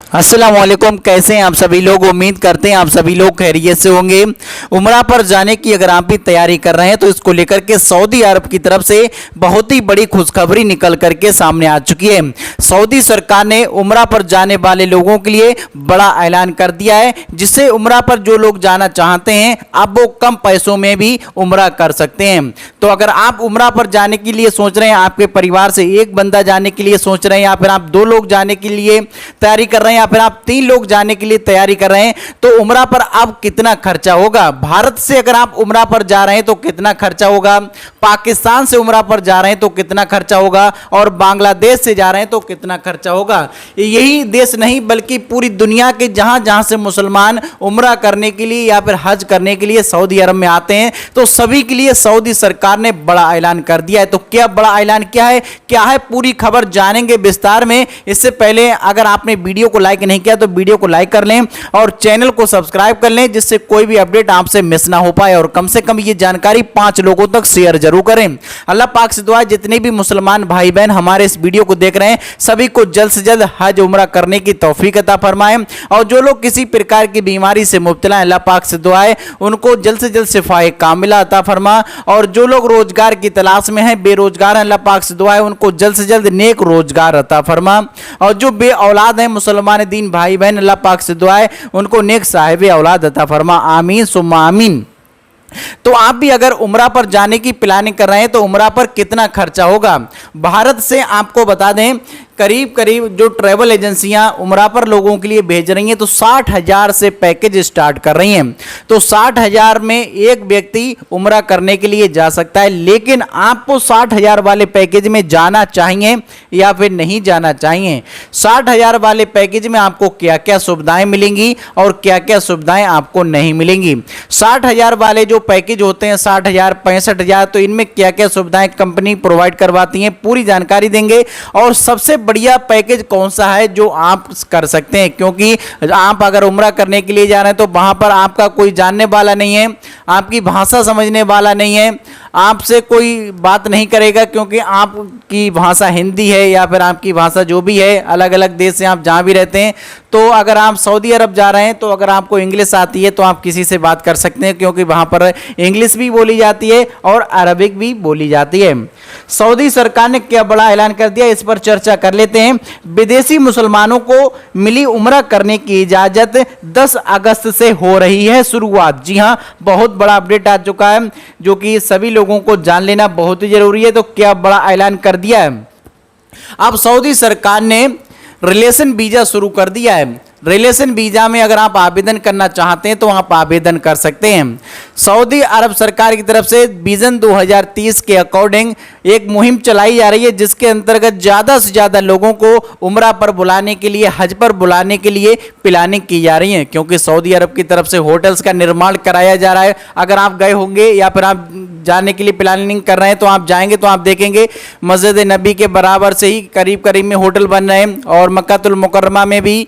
अस्सलामुअलैकुम। कैसे हैं आप सभी लोग? उम्मीद करते हैं आप सभी लोग खैरियत से होंगे। उम्रा पर जाने की अगर आप भी तैयारी कर रहे हैं तो इसको लेकर के सऊदी अरब की तरफ से बहुत ही बड़ी खुशखबरी निकल करके सामने आ चुकी है। सऊदी सरकार ने उम्रा पर जाने वाले लोगों के लिए बड़ा ऐलान कर दिया है, जिससे उम्रा पर जो लोग जाना चाहते हैं अब वो कम पैसों में भी उम्रा कर सकते हैं। तो अगर आप उम्रा पर जाने के लिए सोच रहे हैं, आपके परिवार से एक बंदा जाने के लिए सोच रहे हैं, या फिर आप 2 लोग जाने के लिए तैयारी कर रहे हैं, या फिर आप 3 लोग जाने के लिए तैयारी कर रहे हैं, तो उम्रा पर अब कितना खर्चा होगा? भारत से अगर आप उम्रा पर जा रहे हैं तो कितना खर्चा होगा? पाकिस्तान से उम्रा पर जा रहे हैं तो कितना खर्चा होगा? और बांग्लादेश से जा रहे हैं तो कितना खर्चा होगा? यही देश नहीं बल्कि पूरी दुनिया के जहां जहां से मुसलमान उम्रा करने के लिए या फिर हज करने के लिए सऊदी अरब में आते हैं, तो सभी के लिए सऊदी सरकार ने बड़ा ऐलान कर दिया है। तो क्या बड़ा ऐलान क्या है पूरी खबर जानेंगे विस्तार में। इससे पहले अगर आपने वीडियो को लाइक नहीं किया तो वीडियो को लाइक कर लें और चैनल को सब्सक्राइब कर लें, जिससे कोई भी अपडेट आपसे मिस ना हो पाए, और कम से कम ये जानकारी 5 लोगों तक शेयर जरूर करें। अल्लाह पाक से दुआ है जितने भी मुसलमान भाई बहन हमारे इस वीडियो को देख रहे हैं सभी को जल्द से जल्द हज उम्रा करने की तौफीक अता फरमाएं, और जो लोग किसी प्रकार की बीमारी से मुब्तला हैं अल्लाह पाक से दुआ है उनको जल्द से जल्द शिफाए कामिला अता फरमा, और जो लोग रोजगार की तलाश में हैं, बेरोजगार हैं, अल्लाह पाक से दुआ है उनको जल्द से जल्द नेक रोजगार अता फरमा, और जो बे औलाद हैं मुसलमान दीन भाई बहन अल्लाह पाक से दुआ है उनको नेक साहिब औलाद अता फरमा। आमीन सुम्मा आमीन। तो आप भी अगर उम्रा पर जाने की प्लानिंग कर रहे हैं तो उम्रा पर कितना खर्चा होगा? भारत से आपको बता दें करीब करीब जो ट्रैवल एजेंसियां उम्रा पर लोगों के लिए भेज रही हैं तो 60,000 से पैकेज स्टार्ट कर रही हैं। तो 60,000 में एक व्यक्ति उम्रा करने के लिए जा सकता है, लेकिन आपको 60,000 वाले पैकेज में जाना चाहिए या फिर नहीं जाना चाहिए? 60,000 वाले पैकेज में आपको क्या क्या सुविधाएं मिलेंगी और क्या क्या सुविधाएं आपको नहीं मिलेंगी? 60,000 वाले जो पैकेज होते हैं 60,000 65,000, तो इनमें क्या क्या सुविधाएं कंपनी प्रोवाइड करवाती हैं पूरी जानकारी देंगे। और सबसे बढ़िया पैकेज कौन सा है जो आप कर सकते हैं, क्योंकि आप अगर उम्रा करने के लिए जा रहे हैं तो वहां पर आपका कोई जानने वाला नहीं है, आपकी भाषा समझने वाला नहीं है, आपसे कोई बात नहीं करेगा क्योंकि आपकी भाषा हिंदी है या फिर आपकी भाषा जो भी है, अलग अलग देश से आप जहाँ भी रहते हैं। तो अगर आप सऊदी अरब जा रहे हैं तो अगर आपको इंग्लिश आती है तो आप किसी से बात कर सकते हैं, क्योंकि वहाँ पर इंग्लिश भी बोली जाती है और अरबिक भी बोली जाती है। सऊदी सरकार ने क्या बड़ा ऐलान कर दिया, इस पर चर्चा कर लेते हैं। विदेशी मुसलमानों को मिली उम्रा करने की इजाज़त 10 अगस्त से हो रही है शुरुआत। जी हाँ, बहुत बड़ा अपडेट आ चुका है जो कि सभी लोगों को जान लेना बहुत ही जरूरी है। तो क्या बड़ा ऐलान कर दिया है, अब सऊदी सरकार ने रिलेशन वीजा शुरू कर दिया है। रिलेशन वीजा में अगर आप आवेदन करना चाहते हैं तो आप आवेदन कर सकते हैं। सऊदी अरब सरकार की तरफ से विजन 2030 के अकॉर्डिंग एक मुहिम चलाई जा रही है, जिसके अंतर्गत ज़्यादा से ज़्यादा लोगों को उम्रा पर बुलाने के लिए, हज पर बुलाने के लिए प्लानिंग की जा रही है, क्योंकि सऊदी अरब की तरफ से होटल्स का निर्माण कराया जा रहा है। अगर आप गए होंगे या फिर आप जाने के लिए प्लानिंग कर रहे हैं तो आप जाएंगे तो आप देखेंगे मस्जिद नबी के बराबर से ही करीब करीब में होटल बन रहे हैं, और मक्कातुल मुकर्रमा में भी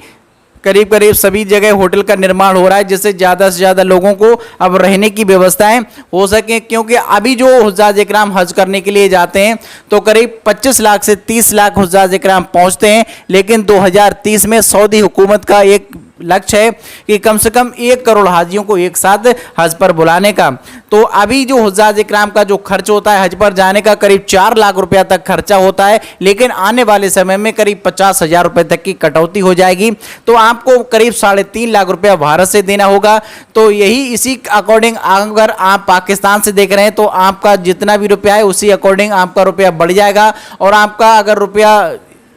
करीब करीब सभी जगह होटल का निर्माण हो रहा है, जिससे ज़्यादा से ज़्यादा लोगों को अब रहने की व्यवस्थाएं हो सके। क्योंकि अभी जो हुज्जाज इकराम हज करने के लिए जाते हैं तो करीब 25 लाख से 30 लाख हुज्जाज इकराम पहुंचते हैं, लेकिन 2030 में सऊदी हुकूमत का एक लक्ष्य है कि कम से कम 1 करोड़ हाजियों को एक साथ हज पर बुलाने का। तो अभी जो हुज्जाज इकराम का जो खर्च होता है हज पर जाने का करीब 4 लाख रुपया तक खर्चा होता है, लेकिन आने वाले समय में करीब 50,000 रुपये तक की कटौती हो जाएगी। तो आपको करीब 3.5 लाख रुपया भारत से देना होगा। तो यही इसी अकॉर्डिंग अगर आप पाकिस्तान से देख रहे हैं तो आपका जितना भी रुपया है उसी अकॉर्डिंग आपका रुपया बढ़ जाएगा, और आपका अगर रुपया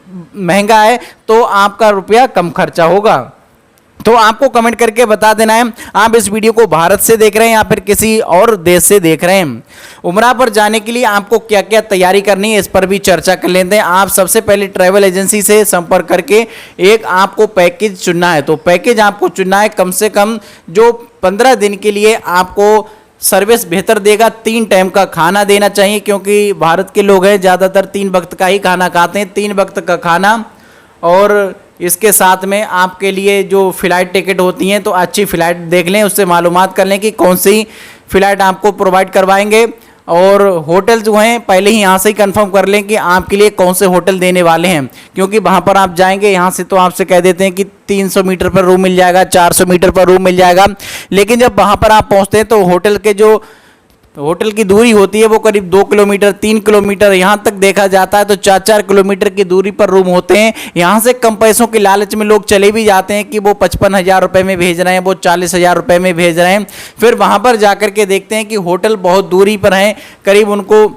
महंगा है तो आपका रुपया कम खर्चा होगा। तो आपको कमेंट करके बता देना है आप इस वीडियो को भारत से देख रहे हैं या फिर किसी और देश से देख रहे हैं। उम्रा पर जाने के लिए आपको क्या क्या तैयारी करनी है इस पर भी चर्चा कर लेते हैं। आप सबसे पहले ट्रैवल एजेंसी से संपर्क करके एक आपको पैकेज चुनना है। तो पैकेज आपको चुनना है कम से कम जो 15 दिन के लिए आपको सर्विस बेहतर देगा, 3 टाइम का खाना देना चाहिए, क्योंकि भारत के लोग हैं ज़्यादातर 3 वक्त का ही खाना खाते हैं। 3 वक्त का खाना, और इसके साथ में आपके लिए जो फ़्लाइट टिकट होती हैं तो अच्छी फ़्लाइट देख लें, उससे मालूमात कर लें कि कौन सी फ़्लाइट आपको प्रोवाइड करवाएंगे। और होटल जो हैं पहले ही यहाँ से ही कंफर्म कर लें कि आपके लिए कौन से होटल देने वाले हैं, क्योंकि वहाँ पर आप जाएंगे यहाँ से तो आपसे कह देते हैं कि 300 मीटर पर रूम मिल जाएगा, 400 मीटर पर रूम मिल जाएगा, लेकिन जब वहाँ पर आप पहुँचते हैं तो होटल की दूरी होती है वो करीब 2 किलोमीटर 3 किलोमीटर यहाँ तक देखा जाता है, तो 4-4 किलोमीटर की दूरी पर रूम होते हैं। यहाँ से कम पैसों के लालच में लोग चले भी जाते हैं कि वो 55,000 रुपये में भेज रहे हैं, वो 40,000 रुपये में भेज रहे हैं, फिर वहाँ पर जाकर के देखते हैं कि होटल बहुत दूरी पर हैं, करीब उनको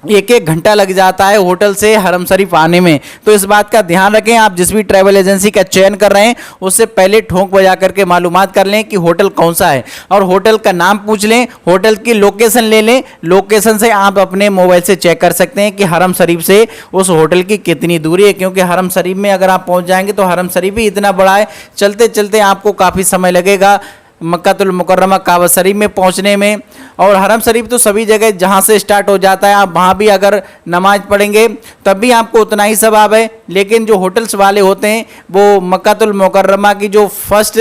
1-1 घंटा लग जाता है होटल से हरम शरीफ आने में। तो इस बात का ध्यान रखें, आप जिस भी ट्रैवल एजेंसी का चयन कर रहे हैं उससे पहले ठोंक बजा करके मालूमात कर लें कि होटल कौन सा है, और होटल का नाम पूछ लें, होटल की लोकेशन ले लें। लोकेशन से आप अपने मोबाइल से चेक कर सकते हैं कि हरम शरीफ से उस होटल की कितनी दूरी है, क्योंकि हरम शरीफ में अगर आप पहुंच जाएंगे तो हरम शरीफ ही इतना बड़ा है, चलते चलते आपको काफ़ी समय लगेगा मक्कातुल मुकर्रमा काबा शरीफ में पहुंचने में। और हरम शरीफ तो सभी जगह जहां से स्टार्ट हो जाता है, आप वहां भी अगर नमाज पढ़ेंगे तब भी आपको उतना ही सवाब है, लेकिन जो होटल्स वाले होते हैं वो मक्कातुल मुकर्रमा की जो फर्स्ट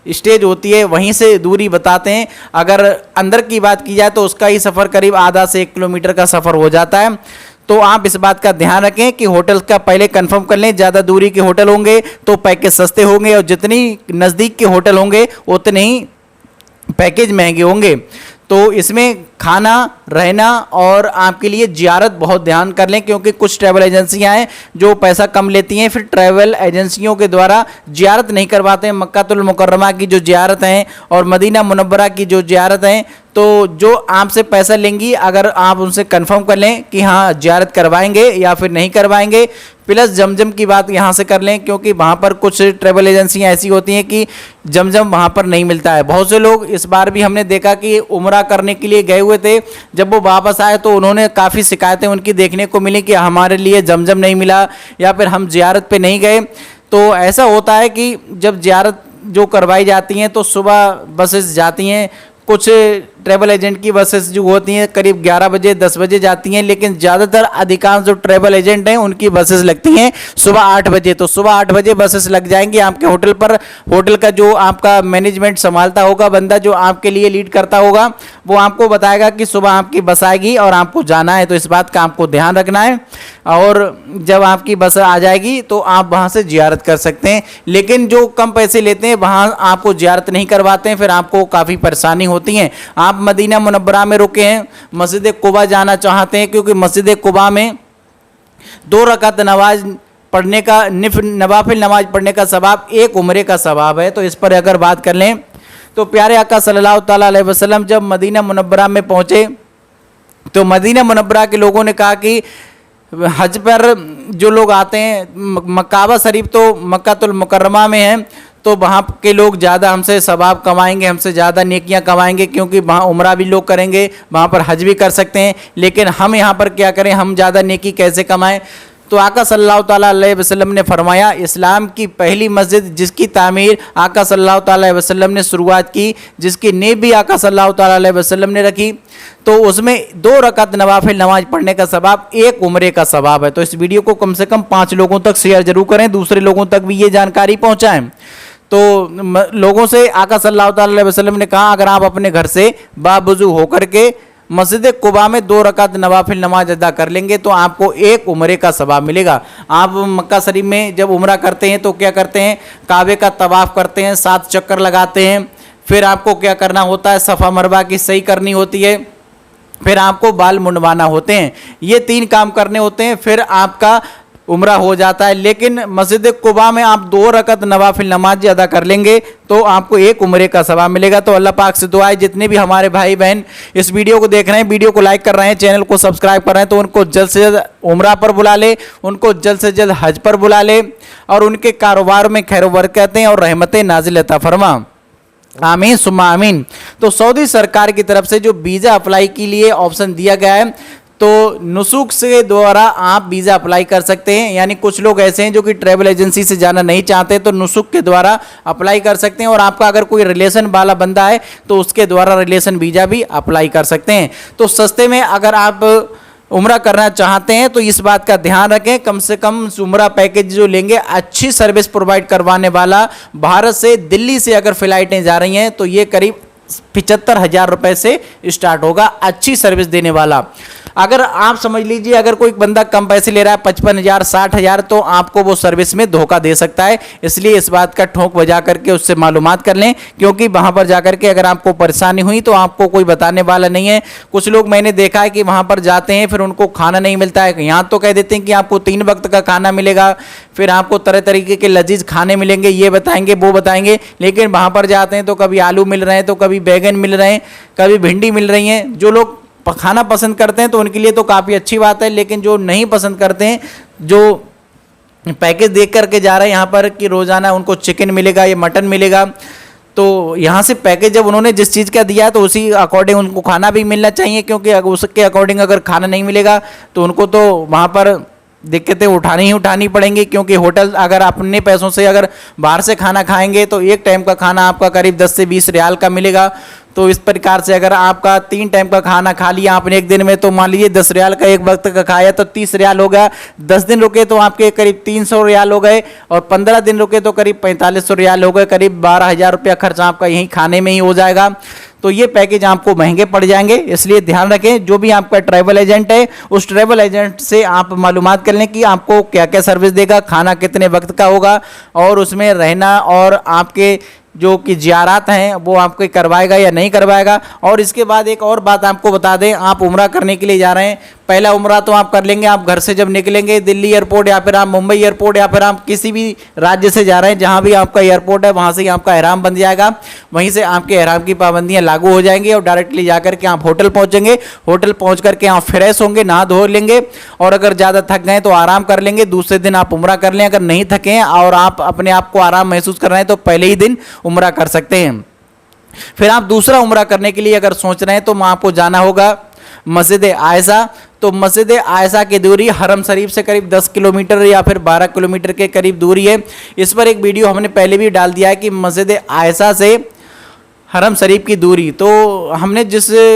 स्टेज होती है वहीं से दूरी बताते हैं। अगर अंदर की बात की जाए तो उसका ही सफ़र करीब आधा से 1 किलोमीटर का सफ़र हो जाता है। तो आप इस बात का ध्यान रखें कि होटल का पहले कंफर्म कर लें, ज़्यादा दूरी के होटल होंगे तो पैकेज सस्ते होंगे, और जितनी नज़दीक के होटल होंगे उतने ही पैकेज महंगे होंगे। तो इसमें खाना, रहना और आपके लिए ज़ियारत बहुत ध्यान कर लें, क्योंकि कुछ ट्रैवल एजेंसियां हैं जो पैसा कम लेती हैं, फिर ट्रैवल एजेंसियों के द्वारा ज़ियारत नहीं करवाते हैं। मक्कातुल मुकर्रमा की जो ज़ियारत हैं और मदीना मुनव्वरा की जो ज़ियारत हैं, तो जो आपसे पैसा लेंगी अगर आप उनसे कंफर्म कर लें कि हाँ ज़ियारत करवाएंगे या फिर नहीं करवाएंगे, प्लस जमजम की बात यहाँ से कर लें, क्योंकि वहाँ पर कुछ ट्रैवल एजेंसियाँ ऐसी होती हैं कि जमजम वहाँ पर नहीं मिलता है। बहुत से लोग इस बार भी हमने देखा कि उम्रा करने के लिए गए हुए थे, जब वो वापस आए तो उन्होंने काफ़ी शिकायतें उनकी देखने को मिली कि हमारे लिए जमजम नहीं मिला या फिर हम ज़ियारत पे नहीं गए। तो ऐसा होता है कि जब ज़ियारत जो करवाई जाती हैं तो सुबह बसेस जाती हैं, कुछ ट्रैवल एजेंट की बसेस जो होती हैं करीब 11 बजे 10 बजे जाती हैं, लेकिन ज़्यादातर अधिकांश जो ट्रैवल एजेंट हैं उनकी बसेस लगती हैं सुबह 8 बजे। तो सुबह 8 बजे बसेस लग जाएंगी आपके होटल पर। होटल का जो आपका मैनेजमेंट संभालता होगा बंदा जो आपके लिए लीड करता होगा, वो आपको बताएगा कि सुबह आपकी बस आएगी और आपको जाना है। तो इस बात का आपको ध्यान रखना है, और जब आपकी बस आ जाएगी तो आप वहाँ से ज़ियारत कर सकते हैं। लेकिन जो कम पैसे लेते हैं वहाँ आपको ज़ियारत नहीं करवाते हैं, फिर आपको काफ़ी परेशानी होती है। आप मदीना मुनव्वरा में रुके हैं, मस्जिद कुबा जाना चाहते हैं, क्योंकि मस्जिद कुबा में 2 रकात नमाज पढ़ने का नवाफिल नमाज पढ़ने का सवाब 1 उम्रे का सवाब है। तो इस पर अगर बात कर लें तो प्यारे आका सल्लल्लाहु तआला अलैहि वसल्लम जब मदीना मुनव्वरा में पहुँचे तो मदीना मुनव्वरा के लोगों ने कहा कि हज पर जो लोग आते हैं, काबा शरीफ तो मक्कातुल मुकर्रमा में है, तो वहाँ के लोग ज़्यादा हमसे सवाब कमाएंगे, हमसे ज़्यादा नेकियां कमाएंगे, क्योंकि वहाँ उम्रा भी लोग करेंगे, वहाँ पर हज भी कर सकते हैं। लेकिन हम यहाँ पर क्या करें, हम ज़्यादा नेकी कैसे कमाएं? तो आका सल्लल्लाहु ताला अलैहि वसल्लम ने फरमाया, इस्लाम की पहली मस्जिद जिसकी तामीर आका सल्लल्लाहु ताला अलैहि वसल्लम ने शुरुआत की, जिसकी नींव भी आका सल्लल्लाहु ताला अलैहि वसल्लम ने रखी, तो उसमें 2 रकात नवाफिल नमाज पढ़ने का सवाब 1 उम्रे का सवाब है। तो इस वीडियो को कम से कम 5 लोगों तक शेयर जरूर करें, दूसरे लोगों तक भी ये जानकारी पहुँचाएँ। तो लोगों से आका सल्लल्लाहु अलैहि वसल्लम ने कहा, अगर आप अपने घर से बावुज़ू होकर के मस्जिद कुबा में 2 रकात नवाफिल नमाज अदा कर लेंगे तो आपको 1 उम्रे का सवाब मिलेगा। आप मक्का शरीफ में जब उम्रा करते हैं तो क्या करते हैं, काबे का तवाफ़ करते हैं, 7 चक्कर लगाते हैं, फिर आपको क्या करना होता है, सफ़ा मरवा की सही करनी होती है, फिर आपको बाल मुंडवाना होते हैं, ये 3 काम करने होते हैं, फिर आपका उम्रा हो जाता है। लेकिन मस्जिद कुबा में आप 2 रकात नवाफिल नमाज अदा कर लेंगे तो आपको 1 उम्रे का सवाब मिलेगा। तो अल्लाह पाक से दुआ है जितने भी हमारे भाई बहन इस वीडियो को देख रहे हैं, वीडियो को लाइक कर रहे हैं, चैनल को सब्सक्राइब कर रहे हैं, तो उनको जल्द से जल्द उम्रा पर बुला ले, उनको जल्द से जल्द हज पर बुला ले, और उनके कारोबार में खैर बरकतें और रहमतें नाजिल अता फरमा। आमीन सुम्मा आमीन। तो सऊदी सरकार की तरफ से जो वीज़ा अप्लाई के लिए ऑप्शन दिया गया है, तो नुसुक से द्वारा आप वीज़ा अप्लाई कर सकते हैं। यानी कुछ लोग ऐसे हैं जो कि ट्रैवल एजेंसी से जाना नहीं चाहते, तो नुसुक के द्वारा अप्लाई कर सकते हैं, और आपका अगर कोई रिलेशन वाला बंदा है तो उसके द्वारा रिलेशन वीज़ा भी अप्लाई कर सकते हैं। तो सस्ते में अगर आप उम्रा करना चाहते हैं तो इस बात का ध्यान रखें, कम से कम उम्रा पैकेज जो लेंगे अच्छी सर्विस प्रोवाइड करवाने वाला, भारत से दिल्ली से अगर फ़्लाइटें जा रही हैं तो ये करीब 75,000 रुपए से स्टार्ट होगा, अच्छी सर्विस देने वाला। अगर आप समझ लीजिए अगर कोई बंदा कम पैसे ले रहा है 55,000 60,000 तो आपको वो सर्विस में धोखा दे सकता है, इसलिए इस बात का ठोंक बजा करके उससे मालूमात कर लें, क्योंकि वहां पर जाकर के अगर आपको परेशानी हुई तो आपको कोई बताने वाला नहीं है। कुछ लोग मैंने देखा है कि वहां पर जाते हैं फिर उनको खाना नहीं मिलता है, यहाँ तो कह देते हैं कि आपको 3 वक्त का खाना मिलेगा, फिर आपको तरह तरीके के लजीज खाने मिलेंगे, ये बताएंगे वो बताएंगे, लेकिन वहां पर जाते हैं तो कभी आलू मिल रहे हैं तो कभी बैगन मिल रहे हैं, कभी भिंडी मिल रही है। जो लोग खाना पसंद करते हैं तो उनके लिए तो काफ़ी अच्छी बात है, लेकिन जो नहीं पसंद करते हैं, जो पैकेज देख करके जा रहे हैं यहाँ पर कि रोज़ाना उनको चिकन मिलेगा या मटन मिलेगा, तो यहाँ से पैकेज जब उन्होंने जिस चीज़ का दिया है तो उसी अकॉर्डिंग उनको खाना भी मिलना चाहिए, क्योंकि उसके अकॉर्डिंग अगर खाना नहीं मिलेगा तो उनको तो वहाँ पर दिक्कतें उठानी पड़ेंगी, क्योंकि होटल अगर अपने पैसों से अगर बाहर से खाना खाएंगे तो एक टाइम का खाना आपका करीब 10 से 20 रियाल का मिलेगा। तो इस प्रकार से अगर आपका 3 टाइम का खाना खा लिया आपने एक दिन में, तो मान लीजिए 10 रियाल का एक वक्त का खाया तो 30 रियाल हो गया, 10 दिन रुके तो आपके करीब 300 रियाल हो गए, और 15 दिन रुके तो करीब 4500 रियाल हो गए, करीब 12,000 रुपया खर्चा आपका यहीं खाने में ही हो जाएगा। तो ये पैकेज आपको महंगे पड़ जाएंगे, इसलिए ध्यान रखें जो भी आपका ट्रैवल एजेंट है उस ट्रैवल एजेंट से आप मालूमात कर लें कि आपको क्या क्या सर्विस देगा, खाना कितने वक्त का होगा, और उसमें रहना और आपके जो कि ज़ियारत हैं वो आपको करवाएगा या नहीं करवाएगा। और इसके बाद एक और बात आपको बता दें, आप उम्रा करने के लिए जा रहे हैं, पहला उम्रा तो आप कर लेंगे, आप घर से जब निकलेंगे दिल्ली एयरपोर्ट या फिर आप मुंबई एयरपोर्ट या फिर आप किसी भी राज्य से जा रहे हैं जहां भी आपका एयरपोर्ट है वहां से ही आपका एहराम बन जाएगा, वहीं से आपके एहराम की पाबंदियां लागू हो जाएंगी और डायरेक्टली जाकर के आप होटल पहुंचेंगे। होटल पहुंच करके आप फ्रेश होंगे, नहा धो लेंगे, और अगर ज़्यादा थक गए तो आराम कर लेंगे, दूसरे दिन आप उम्रा कर लें। अगर नहीं थके और आप अपने आप को आराम महसूस कर रहे हैं तो पहले ही दिन उम्रा कर सकते हैं। फिर आप दूसरा उम्रा करने के लिए अगर सोच रहे हैं तो आपको जाना होगा मस्जिद आयशा। तो मस्जिद आयशा की दूरी हरम शरीफ से करीब 10 किलोमीटर या फिर 12 किलोमीटर के करीब दूरी है। इस पर एक वीडियो हमने पहले भी डाल दिया है कि मस्जिद आयशा से हरम शरीफ की दूरी। तो हमने जिससे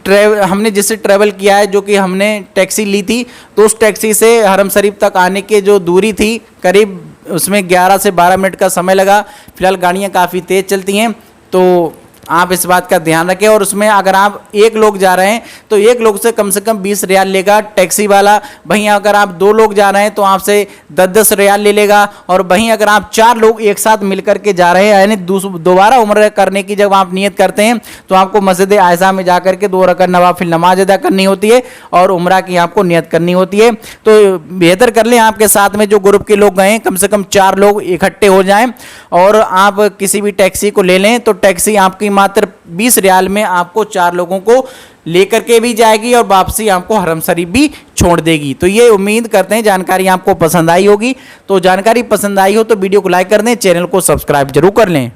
ट्रैवल किया है, जो कि हमने टैक्सी ली थी, तो उस टैक्सी से हरम शरीफ तक आने की जो दूरी थी करीब उसमें 11 से 12 मिनट का समय लगा। फिलहाल गाड़ियाँ काफ़ी तेज़ चलती हैं, तो आप इस बात का ध्यान रखें। और उसमें अगर आप एक लोग जा रहे हैं तो एक लोग से कम 20 रियाल लेगा टैक्सी वाला। वहीं अगर आप 2 लोग जा रहे हैं तो आपसे 10-10 रियाल ले लेगा। और वहीं अगर आप 4 लोग एक साथ मिलकर के जा रहे हैं, यानी दोबारा उम्रा करने की जब आप नियत करते हैं तो आपको मस्जिद आयशा में जाकर के 2 रकात नवाफिल नमाज अदा करनी होती है और उम्रा की आपको नियत करनी होती है। तो बेहतर कर लें आपके साथ में जो ग्रुप के लोग गए हैं कम से कम 4 लोग इकट्ठे हो जाएं और आप किसी भी टैक्सी को ले लें, तो टैक्सी आपकी मात्र 20 रियाल में आपको 4 लोगों को लेकर के भी जाएगी और वापसी आपको हरम शरीफ भी छोड़ देगी। तो ये उम्मीद करते हैं जानकारी आपको पसंद आई होगी। तो जानकारी पसंद आई हो तो वीडियो को लाइक कर दें, चैनल को सब्सक्राइब जरूर कर लें।